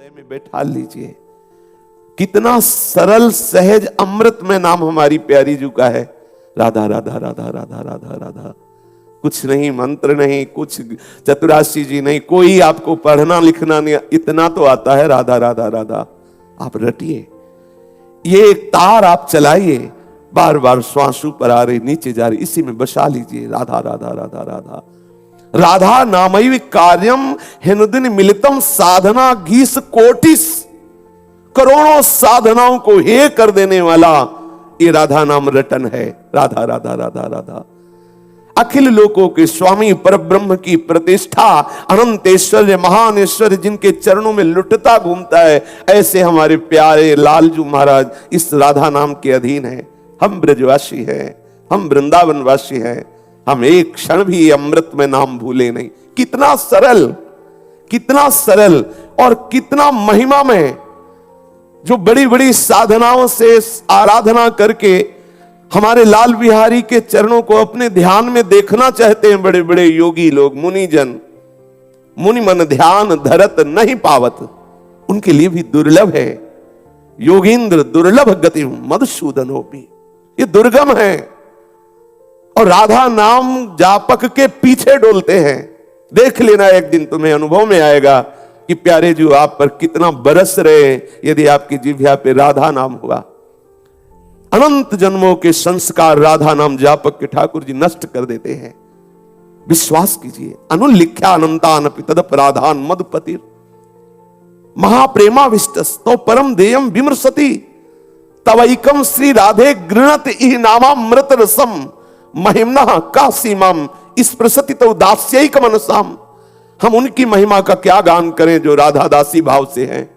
हृदय में बैठा लीजिए। कितना सरल सहज अमृत में नाम हमारी प्यारी जू का है, राधा राधा राधा राधा राधा राधा। कुछ नहीं, मंत्र नहीं, कुछ चतुराशी जी नहीं, कोई आपको पढ़ना लिखना नहीं, इतना तो आता है राधा राधा राधा। आप रटिए, ये एक तार आप चलाइए, बार बार श्वास ऊपर आ रही नीचे जा रही, इसी में बसा लीजिए। राधा राधा राधा राधा राधा नामैव कार्यम हेनुदिन मिलितम साधना गीस कोटिस। करोड़ों साधनाओं को हे कर देने वाला ये राधा नाम रटन है। राधा राधा राधा राधा। अखिल लोकों के स्वामी परब्रह्म की प्रतिष्ठा, अनंत ऐश्वर्य महान ऐश्वर्य जिनके चरणों में लुटता घूमता है, ऐसे हमारे प्यारे लालजू महाराज इस राधा नाम के अधीन है। हम ब्रजवासी हैं, हम वृंदावनवासी हैं, हम एक क्षण भी अमृत में नाम भूले नहीं। कितना सरल, कितना सरल और कितना महिमा में, जो बड़ी बड़ी साधनाओं से आराधना करके हमारे लाल बिहारी के चरणों को अपने ध्यान में देखना चाहते हैं बड़े बड़े योगी लोग, मुनिजन। मुनि मन ध्यान धरत नहीं पावत, उनके लिए भी दुर्लभ है। योगींद्र दुर्लभ गति मधुसूदनोपि, ये दुर्गम है। और राधा नाम जापक के पीछे डोलते हैं। देख लेना, एक दिन तुम्हें अनुभव में आएगा कि प्यारे जी आप पर कितना बरस रहे यदि आपकी जिह्वा पे राधा नाम हुआ। अनंत जन्मों के संस्कार राधा नाम जापक के ठाकुर जी नष्ट कर देते हैं। विश्वास कीजिए। अनुल्लिख्या अनंतान तदपराधान मधुपतिर महाप्रेमाविष्टस तो परम देयम विमर्शति तवैकम श्री राधे गृणत इह नामामृत रसम महिमना का सीमाम स्पृशति तो दास्यैक मनसाम। हम उनकी महिमा का क्या गान करें जो राधा दासी भाव से हैं।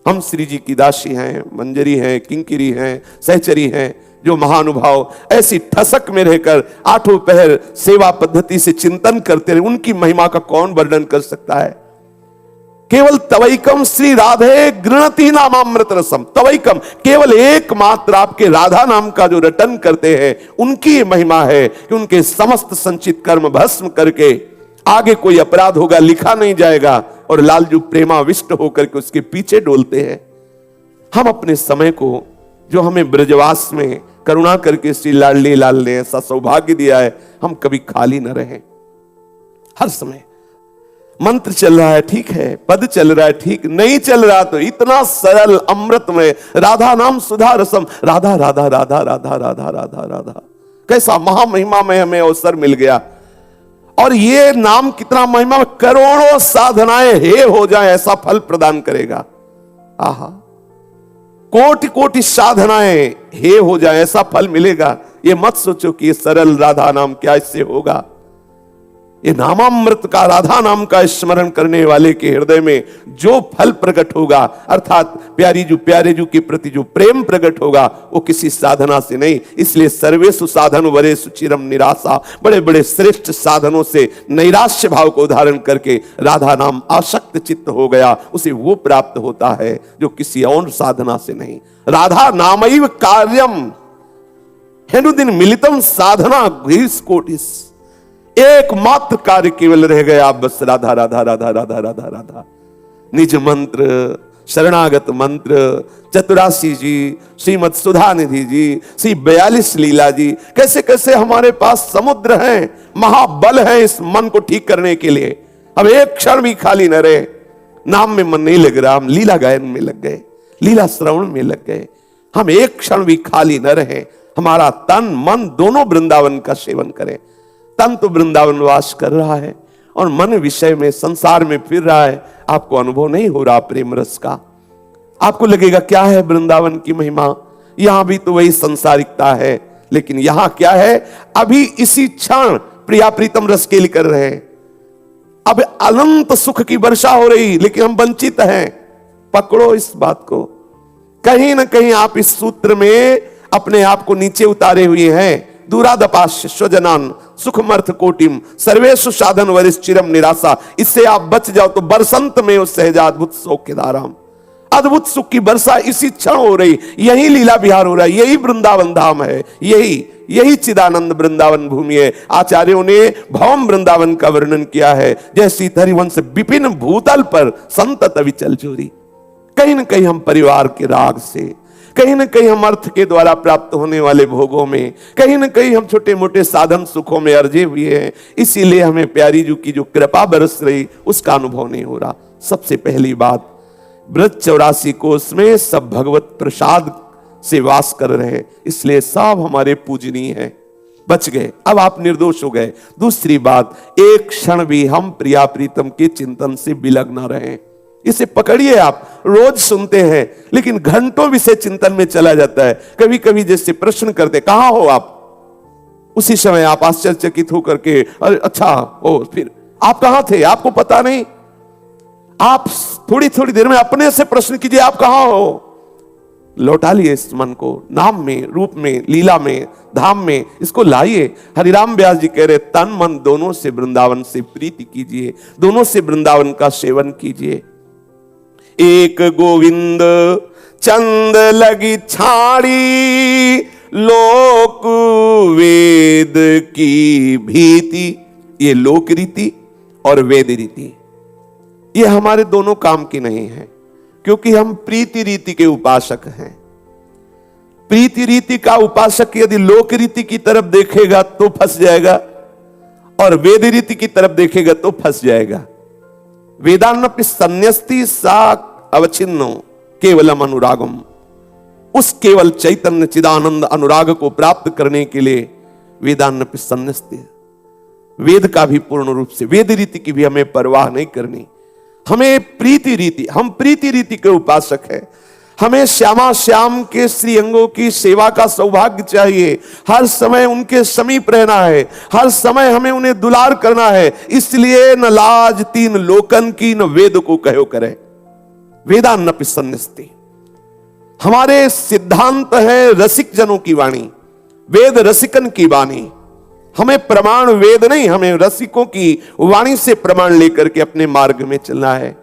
हम श्री जी की दासी हैं, मंजरी हैं, किंकिरी हैं, सहचरी हैं, जो महानुभाव ऐसी ठसक में रहकर आठों पहर सेवा पद्धति से चिंतन करते रहे, उनकी महिमा का कौन वर्णन कर सकता है। केवल तवैकम श्री राधे गृणति नामामृत रसम, तवैकम केवल एकमात्र आपके राधा नाम का जो रटन करते हैं उनकी महिमा है कि उनके समस्त संचित कर्म भस्म करके आगे कोई अपराध होगा लिखा नहीं जाएगा, और लालजू प्रेमाविष्ट होकर के उसके पीछे डोलते हैं। हम अपने समय को जो हमें ब्रजवास में करुणा करके श्री लाडली लाल ने ऐसा सौभाग्य दिया है, हम कभी खाली न रहे। हर समय मंत्र चल रहा है ठीक है, पद चल रहा है ठीक, नहीं चल रहा तो इतना सरल अमृत में राधा नाम सुधा रसम, राधा राधा राधा राधा राधा राधा राधा। कैसा महामहिमा में हमें अवसर मिल गया। और ये नाम कितना महिमा, करोड़ों साधनाएं हे हो जाए ऐसा फल प्रदान करेगा। आहा, कोटि कोटि साधनाएं हे हो जाए ऐसा फल मिलेगा। ये मत सोचो कि ये सरल राधा नाम क्या इससे होगा। ये नामामृत का राधा नाम का स्मरण करने वाले के हृदय में जो फल प्रकट होगा, अर्थात प्यारे जू के प्रति जो प्रेम प्रकट होगा, वो किसी साधना से नहीं। इसलिए सर्वेषु साधन वरेषु चिरम निराशा, बड़े बड़े श्रेष्ठ साधनों से नैराश्य भाव को धारण करके राधा नाम आसक्त चित्त हो गया, उसे वो प्राप्त होता है जो किसी और साधना से नहीं। राधा नामैव कार्यम हेनुदिन मिलितम साधना गीस कोटिस। एकमात्र कार्य केवल रह गया, आप बस राधा राधा राधा राधा राधा राधा। निज मंत्र, शरणागत मंत्र, चतुराशी जी, श्रीमद सुधा निधि जी, श्री 42 लीला जी, कैसे कैसे हमारे पास समुद्र हैं, महाबल है इस मन को ठीक करने के लिए। अब एक क्षण भी खाली न रहे। नाम में मन नहीं लग रहा, हम लीला गायन में लग गए, लीला श्रवण में लग गए। हम एक क्षण भी खाली न रहे। हमारा तन मन दोनों वृंदावन का सेवन करें। तन तो वृंदावन वास कर रहा है और मन विषय में संसार में फिर रहा है। आपको अनुभव नहीं हो रहा प्रेम रस का। आपको लगेगा क्या है वृंदावन की महिमा, यहां भी तो वही संसारिकता है, लेकिन यहां क्या है, अभी इसी क्षण प्रिया प्रीतम रस केली कर रहे हैं। अब अनंत सुख की वर्षा हो रही, लेकिन हम वंचित हैं। पकड़ो इस बात को। कहीं ना कहीं आप इस सूत्र में अपने आप को नीचे उतारे हुए हैं। दूरादपाश्य स्वजनान सुखमर्थ कोटिम सर्वेषु साधन वरिष्ठ चिरम निराशा। इससे आप बच जाओ तो बरसंत में उस सहजाद्भुत सौख्य धाराम, अद्भुत सुख की वर्षा इसी क्षण हो रही। यही लीला विहार हो रहा है, यही वृंदावन धाम है, यही चिदानंद वृंदावन भूमि है। आचार्यों ने भवम वृंदावन का वर्णन किया है, जैसी हरिवंश विपिन भूतल पर संतत विचल जोरी। कहीं न कहीं हम परिवार के राग से, कहीं न कहीं हम अर्थ के द्वारा प्राप्त होने वाले भोगों में, कहीं न कहीं हम छोटे मोटे साधन सुखों में अर्जे हुए हैं। इसीलिए हमें प्यारी जी की जो कृपा बरस रही उसका अनुभव नहीं हो रहा। सबसे पहली बात, ब्रज 84 कोष में सब भगवत प्रसाद से वास कर रहे, इसलिए सब हमारे पूजनीय हैं, बच गए, अब आप निर्दोष हो गए। दूसरी बात, एक क्षण भी हम प्रिया प्रीतम के चिंतन से बिलग ना रहे। इसे पकड़िए, आप रोज सुनते हैं लेकिन घंटों विषय चिंतन में चला जाता है। कभी कभी जैसे प्रश्न करते, कहां हो आप, उसी समय आप आश्चर्यचकित होकर के अरे अच्छा हो, फिर आप कहां थे, आपको पता नहीं। आप थोड़ी थोड़ी देर में अपने से प्रश्न कीजिए, आप कहां हो। लौटा लिए इस मन को नाम में, रूप में, लीला में, धाम में, इसको लाइए। हरिराम व्यास जी कह रहे, तन मन दोनों से वृंदावन से प्रीति कीजिए, दोनों से वृंदावन का सेवन कीजिए। एक गोविंद चंद लगी छाड़ी, लोक वेद की भीति। ये लोक रीति और वेद रीति ये हमारे दोनों काम की नहीं है, क्योंकि हम प्रीति रीति के उपासक हैं। प्रीति रीति का उपासक यदि लोक रीति की तरफ देखेगा तो फंस जाएगा, और वेद रीति की तरफ देखेगा तो फंस जाएगा। वेदान्नपि संन्यस्ति सा अवचिन्नो केवलम अनुरागम। उस केवल चैतन्य चिदानंद अनुराग को प्राप्त करने के लिए वेदान्नपि संन्यस्ति, वेद का भी पूर्ण रूप से, वेद रीति की भी हमें परवाह नहीं करनी। हमें प्रीति रीति, हम प्रीति रीति के उपासक हैं। हमें श्यामा श्याम के श्री अंगों की सेवा का सौभाग्य चाहिए, हर समय उनके समीप रहना है, हर समय हमें उन्हें दुलार करना है। इसलिए न लाज तीन लोकन की, न वेद को कहो करे, वेदान्नपि संन्यस्ति। हमारे सिद्धांत है रसिक जनों की वाणी, वेद रसिकन की वाणी। हमें प्रमाण वेद नहीं, हमें रसिकों की वाणी से प्रमाण लेकर के अपने मार्ग में चलना है।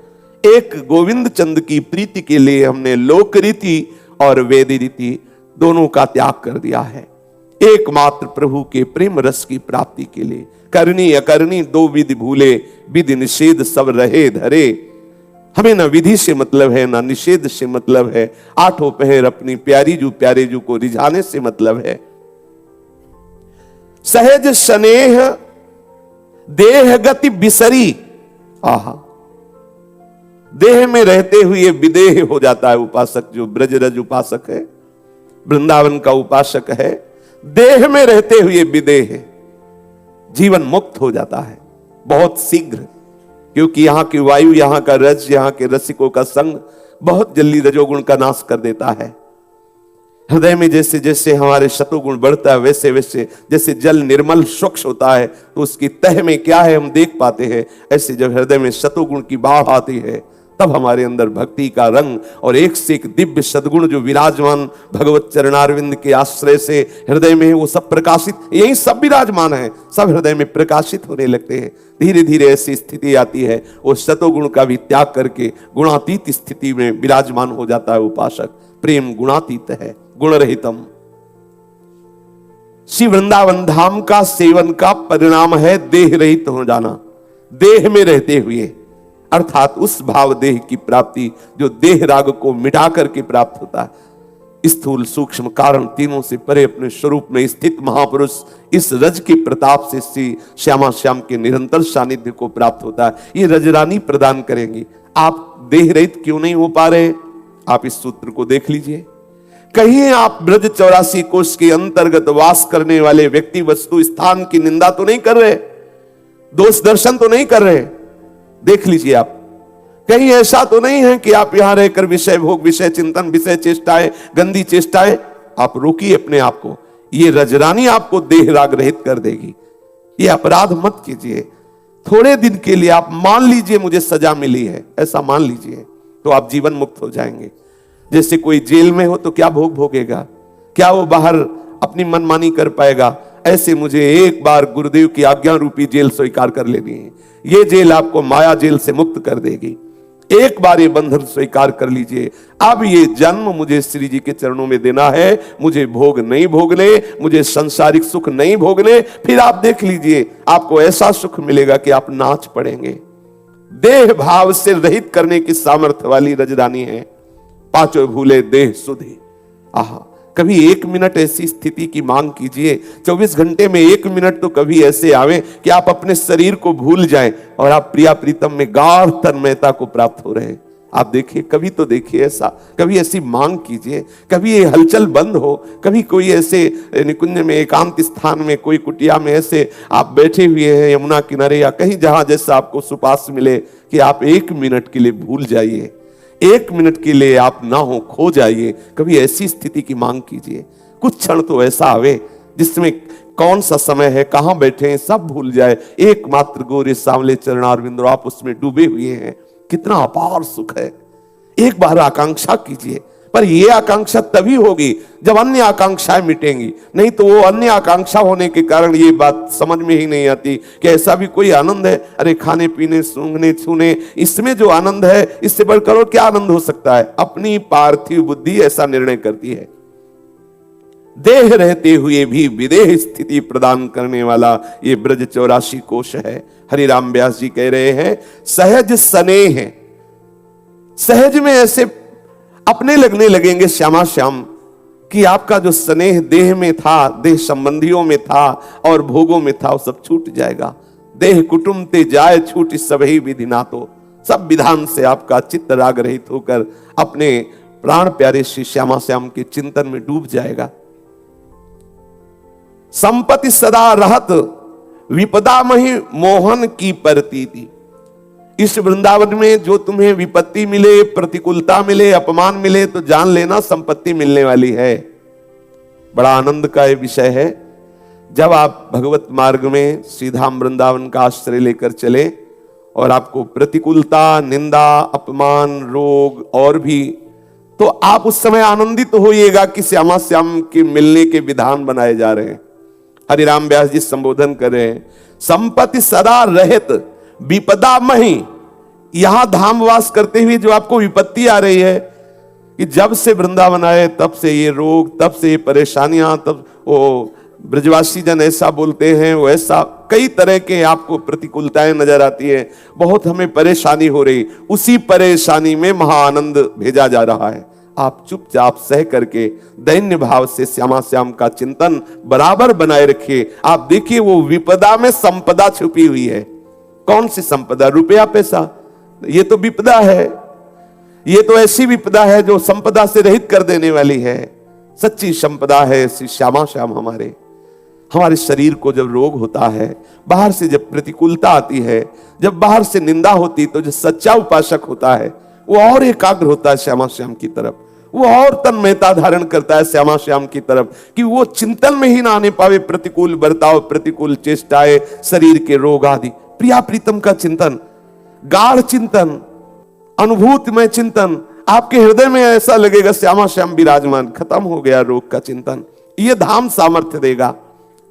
एक गोविंद चंद की प्रीति के लिए हमने लोक रीति और वेद रीति दोनों का त्याग कर दिया है। एकमात्र प्रभु के प्रेम रस की प्राप्ति के लिए करनी अकरनी दो विधि भूले, विधि निषेध सब रहे धरे। हमें ना विधि से मतलब है, ना निषेध से मतलब है। आठों पहर अपनी प्यारी जू प्यारे जू को रिझाने से मतलब है। सहज स्नेह देह गति बिसरी, आहा, देह में रहते हुए विदेह हो जाता है उपासक। जो ब्रजरज उपासक है, वृंदावन का उपासक है, देह में रहते हुए विदेह, जीवन मुक्त हो जाता है बहुत शीघ्र, क्योंकि यहां की वायु, यहां का रज, यहां के रसिकों का संग बहुत जल्दी रजोगुण का नाश कर देता है। हृदय में जैसे जैसे हमारे शत्रुगुण बढ़ता है, वैसे वैसे जैसे जल निर्मल स्वच्छ होता है तो उसकी तह में क्या है हम देख पाते हैं। ऐसे जब हृदय में शत्रुगुण की बाढ़ आती है तब हमारे अंदर भक्ति का रंग और एक से एक दिव्य सद्गुण जो विराजमान भगवत चरणारविंद के आश्रय से हृदय में है, वो सब प्रकाशित, यही सब विराजमान है, सब हृदय में प्रकाशित होने लगते हैं। धीरे धीरे ऐसी स्थिति आती है, वो सतोगुण का भी त्याग करके गुणातीत स्थिति में विराजमान हो जाता है उपासक। प्रेम गुणातीत है, गुण रहितम। श्री वृंदावन धाम का सेवन का परिणाम है देह रहित हो जाना, देह में रहते हुए, अर्थात उस भाव देह की प्राप्ति जो देह राग को मिटा करके प्राप्त होता है। स्थूल सूक्ष्म कारण तीनों से परे अपने स्वरूप में स्थित महापुरुष इस रज के प्रताप से श्री श्यामा श्याम के निरंतर सानिध्य को प्राप्त होता है। ये रजरानी प्रदान करेंगी। आप देह रहित क्यों नहीं हो पा रहे, आप इस सूत्र को देख लीजिए। कहीं आप ब्रज 84 कोष के अंतर्गत वास करने वाले व्यक्ति वस्तु स्थान की निंदा तो नहीं कर रहे, दोष दर्शन तो नहीं कर रहे, देख लीजिए आप। कहीं ऐसा तो नहीं है कि आप यहां रहकर विषय भोग, विषय चिंतन, विषय चेष्टाएं, गंदी चेष्टाएं, आप रोकिए अपने आप को। ये रजरानी आपको देह राग रहित कर देगी। ये अपराध मत कीजिए। थोड़े दिन के लिए आप मान लीजिए मुझे सजा मिली है, ऐसा मान लीजिए, तो आप जीवन मुक्त हो जाएंगे। जैसे कोई जेल में हो तो क्या भोग भोगेगा, क्या वो बाहर अपनी मनमानी कर पाएगा। ऐसे मुझे एक बार गुरुदेव की आज्ञा रूपी जेल स्वीकार कर लेनी है। ये जेल आपको माया जेल से मुक्त कर देगी। एक बार ये बंधन स्वीकार कर लीजिए। अब ये जन्म मुझे श्री जी के चरणों में देना है, मुझे भोग नहीं भोगने, मुझे संसारिक सुख नहीं भोगने। फिर आप देख लीजिए आपको ऐसा सुख मिलेगा कि आप नाच पड़ेंगे। देह भाव से रहित करने की सामर्थ्य वाली रजरानी है। पांचों भूले देह सुधे। आहा, कभी 1 मिनट ऐसी स्थिति की मांग कीजिए, 24 घंटे में 1 मिनट तो कभी ऐसे आवे कि आप अपने शरीर को भूल जाएं और आप प्रिया प्रीतम में गाढ़ तन्मयता को प्राप्त हो रहे हैं। आप देखिए, कभी तो देखिए ऐसा, कभी ऐसी मांग कीजिए, कभी ये हलचल बंद हो, कभी कोई ऐसे निकुंज में, एकांत स्थान में, कोई कुटिया में ऐसे आप बैठे हुए हैं यमुना किनारे या कहीं जहां जैसा आपको सुपास मिले कि आप 1 मिनट के लिए भूल जाइए, 1 मिनट के लिए आप ना हो, खो जाइए। कभी ऐसी स्थिति की मांग कीजिए। कुछ क्षण तो ऐसा आवे जिसमें कौन सा समय है, कहां बैठे हैं, सब भूल जाए। एकमात्र गोरे सांवले चरणारविंद, आप उसमें डूबे हुए हैं। कितना अपार सुख है। एक बार आकांक्षा कीजिए, पर यह आकांक्षा तभी होगी जब अन्य आकांक्षाएं मिटेंगी। नहीं तो वो अन्य आकांक्षा होने के कारण ये बात समझ में ही नहीं आती कि ऐसा भी कोई आनंद है। अरे खाने पीने, सूंघने छूने, इसमें जो आनंद है, इससे बढ़कर और क्या आनंद हो सकता है। अपनी पार्थिव बुद्धि ऐसा निर्णय करती है। देह रहते हुए भी विदेह स्थिति प्रदान करने वाला ये ब्रज 84 कोश है। हरिराम व्यास जी कह रहे हैं, सहज स्नेह है। सहज में ऐसे अपने लगने लगेंगे श्यामा श्याम कि आपका जो स्नेह देह में था, देह संबंधियों में था और भोगों में था, वो सब छूट जाएगा। देह कुटुंब ते जाए छूट सबही विधि ना, तो सब विधान से आपका चित्त राग रहित होकर अपने प्राण प्यारे श्री श्यामा श्याम के चिंतन में डूब जाएगा। संपत्ति सदा रहत विपदा मही मोहन की प्रतीति। इस वृंदावन में जो तुम्हें विपत्ति मिले, प्रतिकूलता मिले, अपमान मिले, तो जान लेना संपत्ति मिलने वाली है। बड़ा आनंद का यह विषय है। जब आप भगवत मार्ग में श्रीधाम वृंदावन का आश्रय लेकर चले और आपको प्रतिकूलता, निंदा, अपमान, रोग और भी, तो आप उस समय आनंदित होइएगा कि श्यामा श्याम के मिलने के विधान बनाए जा रहे हैं। हरिराम व्यास जी संबोधन कर रहे हैं, संपत्ति सदा रहित विपदा मही। यहां धामवास करते हुए जो आपको विपत्ति आ रही है कि जब से वृंदावन आए तब से ये रोग, तब से ये परेशानियां, तब वो ब्रजवासी जन ऐसा बोलते हैं, वो ऐसा, कई तरह के आपको प्रतिकूलताएं नजर आती है। बहुत हमें परेशानी हो रही, उसी परेशानी में महाआनंद भेजा जा रहा है। आप चुपचाप सह करके दैन्य भाव से श्यामा श्याम का चिंतन बराबर बनाए रखिए। आप देखिए, वो विपदा में संपदा छुपी हुई है। कौन सी संपदा? रुपया पैसा, ये तो विपदा है। ये तो ऐसी विपदा है जो संपदा से रहित कर देने वाली है। सच्ची संपदा है श्री श्यामा श्याम। हमारे शरीर को जब रोग होता है, बाहर से जब प्रतिकूलता आती है, जब बाहर से निंदा होती, तो जो सच्चा उपासक होता है वो और एकाग्र होता है श्यामा श्याम की तरफ। वो और तन्मयता धारण करता है श्यामा श्याम की तरफ कि वो चिंतन में ही ना आने पावे प्रतिकूल बर्ताव, प्रतिकूल चेष्टाएं, शरीर के रोग आदि। प्रिया प्रीतम का चिंतन, गाढ़ चिंतन, अनुभूतिमय चिंतन, आपके हृदय में ऐसा लगेगा श्यामा श्याम विराजमान। खत्म हो गया रोग का चिंतन। ये धाम सामर्थ्य देगा।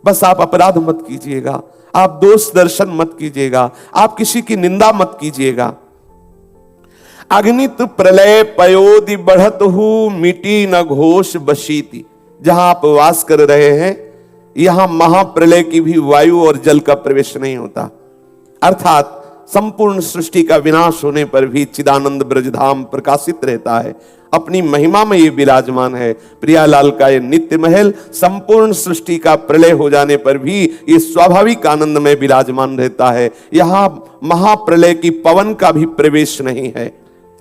बस आप अपराध मत कीजिएगा, आप दोष दर्शन मत कीजिएगा, आप किसी की निंदा मत कीजिएगा। अग्नित प्रलय पयोदि बढ़त हु मिटी न घोष बशीति। जहां आप वास कर रहे हैं, यहां महाप्रलय की भी वायु और जल का प्रवेश नहीं होता। अर्थात संपूर्ण सृष्टि का विनाश होने पर भी चिदानंद ब्रजधाम प्रकाशित रहता है, अपनी महिमा में ये विराजमान है। प्रियालाल का ये नित्य महल संपूर्ण सृष्टि का प्रलय हो जाने पर भी ये स्वाभाविक आनंद में विराजमान रहता है। यहां महाप्रलय की पवन का भी प्रवेश नहीं है।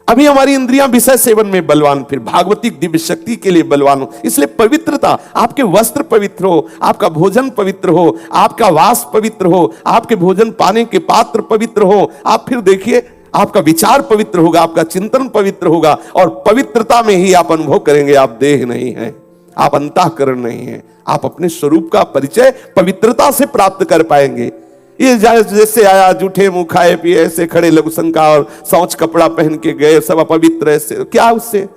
अभी हमारी इंद्रियां विषय सेवन में बलवान, फिर भागवतिक दिव्य शक्ति के लिए बलवान हो। इसलिए पवित्रता, आपके वस्त्र पवित्र हो, आपका भोजन पवित्र हो, आपका वास पवित्र हो, आपके भोजन पाने के पात्र पवित्र हो। आप फिर देखिए, आपका विचार पवित्र होगा, आपका चिंतन पवित्र होगा, और पवित्रता में ही आप अनुभव करेंगे आप देह नहीं है, आप अंतःकरण नहीं है। आप अपने स्वरूप का परिचय पवित्रता से प्राप्त कर पाएंगे। ये जैसे आया, जूठे मुंह खाए पिए, ऐसे खड़े लघु शंका और सौच कपड़ा पहन के गए, सब अपवित्र, ऐसे क्या? उससे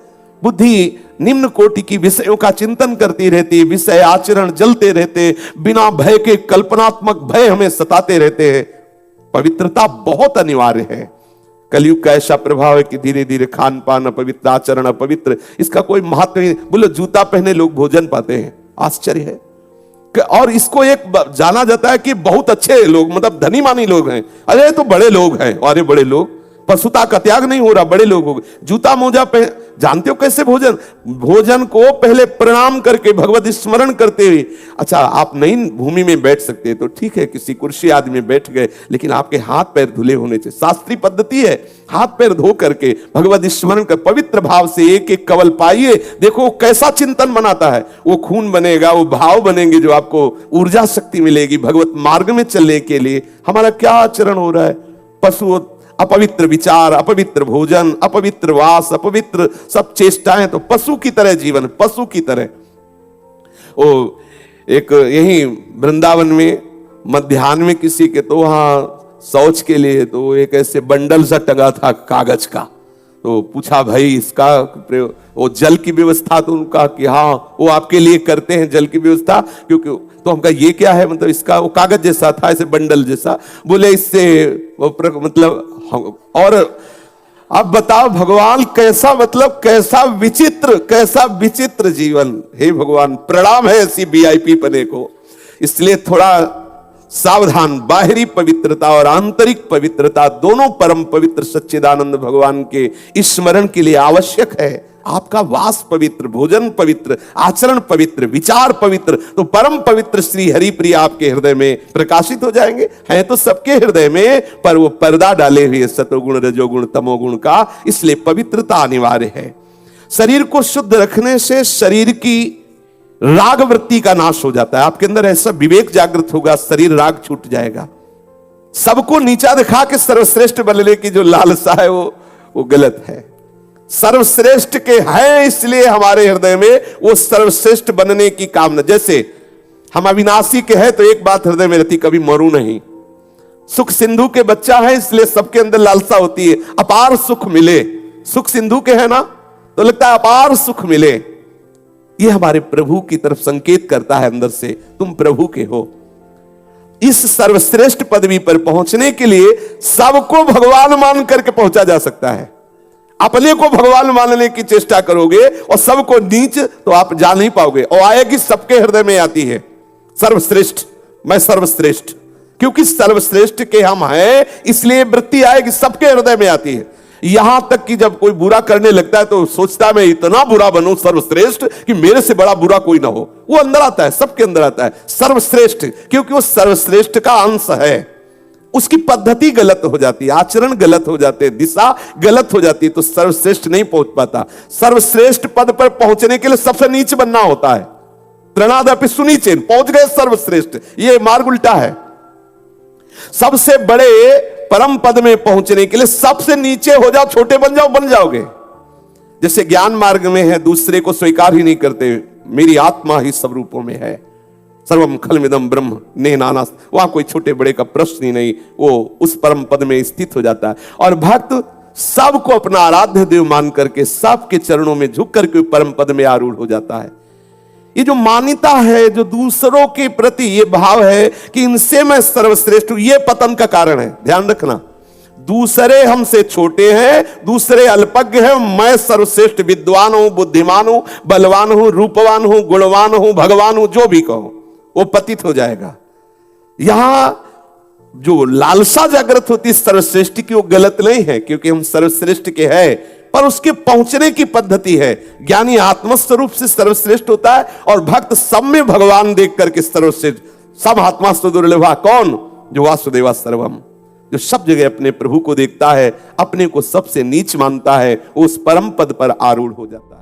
बुद्धि निम्न कोटि की विषयों का चिंतन करती रहती, विषय आचरण जलते रहते, बिना भय के कल्पनात्मक भय हमें सताते रहते हैं। पवित्रता बहुत अनिवार्य है। कलयुग का ऐसा प्रभाव है कि धीरे धीरे खान पान अपवित्र, आचरण अपवित्र, इसका कोई महत्व नहीं। बोलो जूता पहने लोग भोजन पाते हैं, आश्चर्य है। और इसको एक जाना जाता है कि बहुत अच्छे लोग, मतलब धनी मानी लोग हैं। अरे तो बड़े लोग हैं, अरे बड़े लोग, पशुता का त्याग नहीं हो रहा, बड़े लोग हो गए। जूता मोजा जानते हो कैसे भोजन? भोजन को पहले प्रणाम करके भगवत स्मरण करते हुए। अच्छा, आप नई भूमि में बैठ सकते हैं तो ठीक है, किसी कुर्सी आदि में बैठ गए, लेकिन आपके हाथ पैर धुले होने चाहिए। शास्त्रीय पद्धति है, हाथ पैर धो करके भगवत स्मरण कर पवित्र भाव से एक एक कवल पाइए। देखो कैसा चिंतन बनाता है, वो खून बनेगा, वो भाव बनेंगे जो आपको ऊर्जा शक्ति मिलेगी भगवत मार्ग में चलने के लिए। हमारा क्या आचरण हो रहा है? पशु अपवित्र विचार, अपवित्र भोजन, अपवित्र वास, अपवित्र सब चेष्टाएं, तो पशु की तरह जीवन, पशु की तरह। वो एक यही वृंदावन में मध्याह्न में किसी के तो वहां शौच के लिए तो एक ऐसे बंडल सा टंगा था कागज का, तो पूछा भाई इसका वो जल की व्यवस्था, तो उनका कि हाँ वो आपके लिए करते हैं जल की व्यवस्था, क्योंकि तो हमका ये क्या है, मतलब इसका वो कागज जैसा था, ऐसे बंडल जैसा। बोले इससे वो मतलब और अब बताओ भगवान कैसा, मतलब कैसा विचित्र जीवन। हे भगवान, प्रणाम है ऐसी वीआईपी पने को। इसलिए थोड़ा सावधान, बाहरी पवित्रता और आंतरिक पवित्रता दोनों परम पवित्र सच्चिदानंद भगवान के स्मरण के लिए आवश्यक है। आपका वास पवित्र, भोजन पवित्र, आचरण पवित्र, विचार पवित्र, तो परम पवित्र श्री हरिप्रिय आपके हृदय में प्रकाशित हो जाएंगे। हैं तो सबके हृदय में, पर वो पर्दा डाले हुए सतोगुण रजोगुण तमोगुण का, इसलिए पवित्रता अनिवार्य है। शरीर को शुद्ध रखने से शरीर की राग वृत्ति का नाश हो जाता है। आपके अंदर ऐसा विवेक जागृत होगा, शरीर राग छूट जाएगा। सबको नीचा दिखा के सर्वश्रेष्ठ बनने की जो लालसा है वो गलत है। सर्वश्रेष्ठ के हैं, इसलिए हमारे हृदय में वो सर्वश्रेष्ठ बनने की कामना। जैसे हम अविनाशी के हैं तो एक बात हृदय में रहती, कभी मरू नहीं। सुख सिंधु के बच्चा है, इसलिए सबके अंदर लालसा होती है अपार सुख मिले। सुख सिंधु के है ना, तो लगता है अपार सुख मिले। ये हमारे प्रभु की तरफ संकेत करता है अंदर से, तुम प्रभु के हो। इस सर्वश्रेष्ठ पदवी पर पहुंचने के लिए सबको भगवान मान करके पहुंचा जा सकता है। अपने को भगवान मानने की चेष्टा करोगे और सबको नीच, तो आप जा नहीं पाओगे। और आएगी सबके हृदय में आती है सर्वश्रेष्ठ, मैं सर्वश्रेष्ठ, क्योंकि सर्वश्रेष्ठ के हम हैं, इसलिए वृत्ति आएगी, सबके हृदय में आती है। यहां तक कि जब कोई बुरा करने लगता है तो सोचता है मैं इतना बुरा बनूं सर्वश्रेष्ठ कि मेरे से बड़ा बुरा कोई ना हो। वो अंदर आता है, सबके अंदर आता है सर्वश्रेष्ठ, क्योंकि वो सर्वश्रेष्ठ का अंश है। उसकी पद्धति गलत हो जाती है, आचरण गलत हो जाते हैं, दिशा गलत हो जाती है, तो सर्वश्रेष्ठ नहीं पहुंच पाता। सर्वश्रेष्ठ पद पर पहुंचने के लिए सबसे नीच बनना होता है। त्रणादपि सुनीचेन, पहुंच गए सर्वश्रेष्ठ, ये मार्ग उल्टा है। सबसे बड़े परम पद में पहुंचने के लिए सबसे नीचे हो जाओ, छोटे बन जाओ, बन जाओगे। जैसे ज्ञान मार्ग में है, दूसरे को स्वीकार ही नहीं करते, मेरी आत्मा ही सब रूपों में है, सर्वम खलमिदम ब्रह्म ने नाना, वहां कोई छोटे बड़े का प्रश्न ही नहीं, वो उस परम पद में स्थित हो जाता है। और भक्त सबको अपना आराध्य देव मान करके सबके चरणों में झुक करके परम पद में आरूढ़ हो जाता है। ये जो मान्यता है, जो दूसरों के प्रति ये भाव है कि इनसे मैं सर्वश्रेष्ठ हूं, ये पतन का कारण है। ध्यान रखना, दूसरे हमसे छोटे हैं, दूसरे अल्पज्ञ हैं, मैं सर्वश्रेष्ठ विद्वान हूं, बुद्धिमान हूं, बलवान हूं, रूपवान हूं, गुणवान हूं, भगवान हूं, जो भी कहो, वो पतित हो जाएगा। यहां जो लालसा जागृत होती है सर्वश्रेष्ठ की, वो गलत नहीं है, क्योंकि हम सर्वश्रेष्ठ के हैं, पर उसके पहुंचने की पद्धति है। ज्ञानी आत्मस्वरूप से सर्वश्रेष्ठ होता है और भक्त सब में भगवान देख करके सर्वश्रेष्ठ। सब आत्मास्तु दुर्लभा, कौन? जो वासुदेवा सर्वम, जो सब जगह अपने प्रभु को देखता है, अपने को सबसे नीच मानता है, उस परम पद पर आरूढ़ हो जाता है।